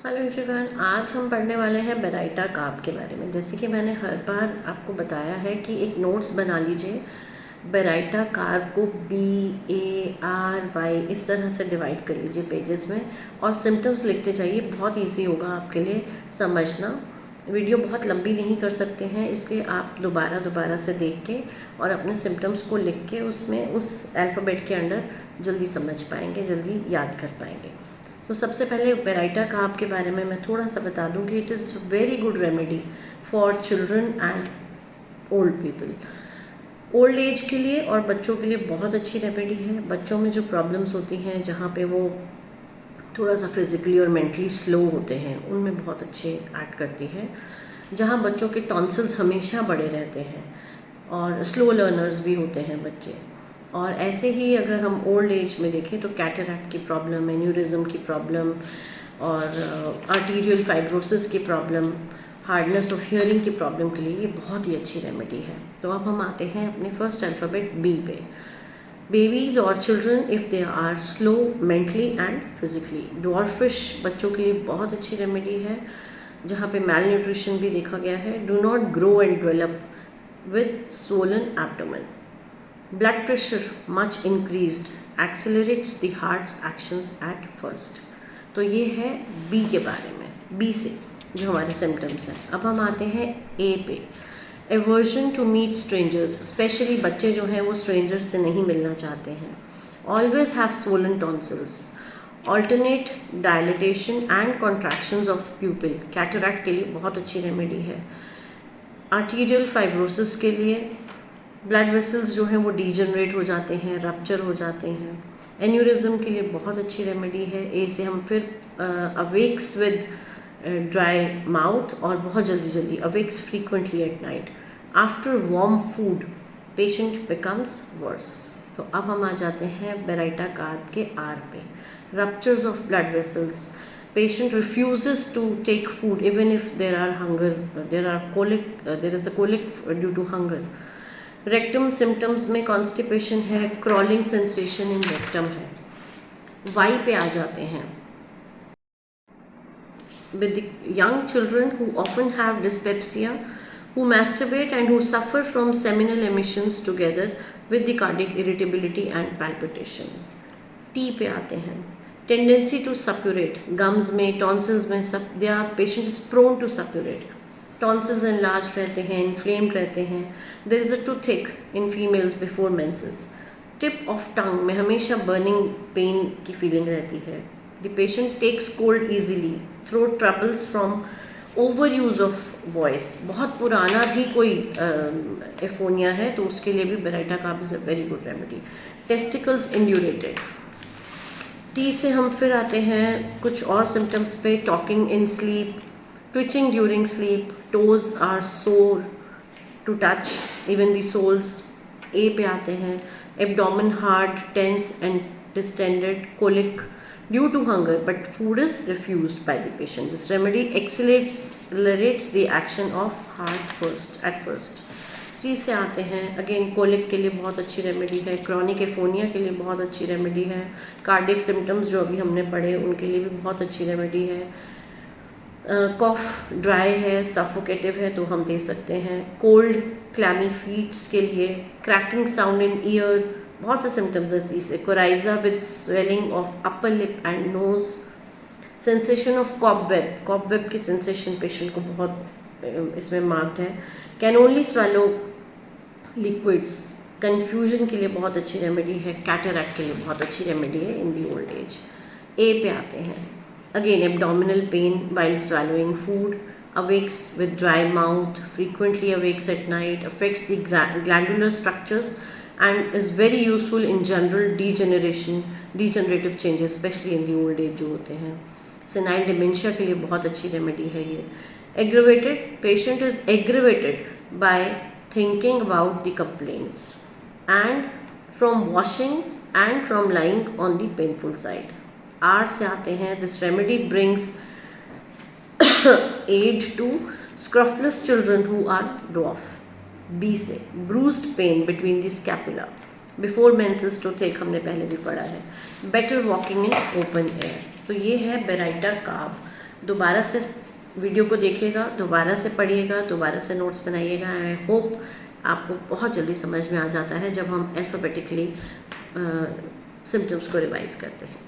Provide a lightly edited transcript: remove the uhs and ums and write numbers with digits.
Hello everyone, आज हम पढ़ने वाले हैं बेराइटा कार्ब के बारे में। जैसे कि मैंने हर बार आपको बताया है कि एक नोट्स बना लीजिए। बेराइटा कार्ब को BARY इस तरह से डिवाइड कर लीजिए पेजेस में और सिम्टम्स लिखते जाइए। बहुत इजी होगा आपके लिए समझना। वीडियो बहुत लंबी नहीं कर सकते हैं, इसलिए आप दोबारा से देख के और अपने सिम्टम्स को लिख के उसमें उस अल्फ़ाबेट के अंडर जल्दी समझ पाएंगे, जल्दी याद कर पाएंगे। तो सबसे पहले बेराइटा कार्ब के बारे में मैं थोड़ा सा बता दूं कि it is very good remedy for children and old people. Old age के लिए और बच्चों के लिए बहुत अच्छी रेमेडी है। बच्चों में जो प्रॉब्लम्स होती हैं, जहाँ पे वो थोड़ा सा फिज़िकली और मेंटली स्लो होते हैं, उनमें बहुत अच्छे ऐड करती है। जहाँ बच्चों के टॉन्सिल्स हमेशा बड़े रहते हैं और स्लो लर्नर्स भी होते हैं बच्चे, और ऐसे ही अगर हम ओल्ड एज में देखें तो कैटरैक्ट की प्रॉब्लम, एन्यूरिज्म की प्रॉब्लम और आर्टीरियल फाइब्रोसिस की प्रॉब्लम, हार्डनेस ऑफ हियरिंग की प्रॉब्लम के लिए ये बहुत ही अच्छी रेमेडी है। तो अब हम आते हैं अपने फर्स्ट अल्फ़ाबेट बी पे। बेबीज़ और children if they are slow mentally and physically. Dwarfish बच्चों के लिए बहुत अच्छी रेमेडी है, जहाँ पे मैल न्यूट्रिशन भी देखा गया है। Do not grow and develop with swollen abdomen. Blood pressure much increased accelerates the heart's actions at first. तो ये है बी के बारे में, बी से जो हमारे सिम्टम्स हैं। अब हम आते हैं ए पे। Aversion to meet strangers, especially बच्चे जो हैं वो स्ट्रेंजर्स से नहीं मिलना चाहते हैं। Always have swollen tonsils. Alternate dilatation and contractions of प्यूपिल, cataract के लिए बहुत अच्छी रेमेडी है। आर्टीरियल फाइब्रोसिस के लिए, ब्लड वेसल्स जो हैं वो डीजनरेट हो जाते हैं, रप्चर हो जाते हैं। एन्यूरिज्म के लिए बहुत अच्छी रेमेडी है। ए से हम फिर अवेक्स विद ड्राई माउथ और बहुत जल्दी awakes frequently at night. After warm food patient becomes worse. तो अब हम आ जाते हैं बेराइटा कार्ब के आर पे। Ruptures of blood vessels, patient refuses to take food even if there are hunger, there is a colic due to hunger. Rectum symptoms में कॉन्स्टिपेशन है, क्रॉलिंग सेंसेशन इन रेक्टम है। वाई पे आ जाते हैं। With young children who often have dyspepsia, who masturbate and who suffer from seminal emissions together with the cardiac irritability and palpitation. T पे आते हैं। Tendency to suppurate, gums में, tonsils में, सब दिया patient is prone to suppurate. Tonsils enlarge रहते हैं, inflamed रहते हैं। There is a toothache in females before menses. Tip of tongue में हमेशा बर्निंग पेन की फीलिंग रहती है। The patient takes cold easily. Throat troubles from over use of voice, बहुत पुराना भी कोई एफोनिया है तो उसके लिए भी baryta carb is a very good remedy. Testicles indurated. T से हम फिर आते हैं कुछ और सिम्टम्स पे। Talking in sleep, twitching during sleep, toes are sore to touch, even the soles. A पे आते हैं। Abdomen hard, tense and distended, colic due to hunger but food is refused by the patient. This remedy accelerates the action of heart at first. C से आते हैं। Again colic के लिए बहुत अच्छी रेमेडी है। क्रॉनिक एफोनिया के लिए बहुत अच्छी रेमेडी है। कार्डियक सिम्टम्स जो अभी हमने पढ़े उनके लिए भी बहुत अच्छी रेमेडी है। कॉफ ड्राई है, सफोकेटिव है तो हम दे सकते हैं। कोल्ड क्लैमी फीट्स के लिए, क्रैकिंग साउंड इन ईयर, बहुत से सिम्टम्स है सी से। Coryza with swelling of upper lip and nose. Sensation of cobweb की सेंसेशन पेशेंट को बहुत इसमें मार्क्ड है। Can only swallow liquids, confusion के लिए बहुत अच्छी रेमेडी है। कैटरैक्ट के लिए बहुत अच्छी रेमेडी है इन दी ओल्ड एज। ए पे आते हैं। Again abdominal pain while swallowing food, awakes with dry mouth, frequently awakes at night, affects the glandular structures and is very useful in general degenerative changes, especially in the old age जो होते हैं। senile dementia के लिए बहुत अच्छी remedy है ये। aggravated, patient is aggravated by thinking about the complaints and from washing and from lying on the painful side. R से आते हैं। This remedy brings aid to scrofulous children who are dwarf. B से bruised pain between the scapula, before menses toothache हमने पहले भी पढ़ा है। Better walking in open air. तो ये है बेराइटा कार्ब। दोबारा से वीडियो को देखिएगा, दोबारा से पढ़िएगा, दोबारा से नोट्स बनाइएगा। आई होप आपको बहुत जल्दी समझ में आ जाता है जब हम अल्फ़ाबेटिकली सिम्टम्स को रिवाइज़ करते हैं।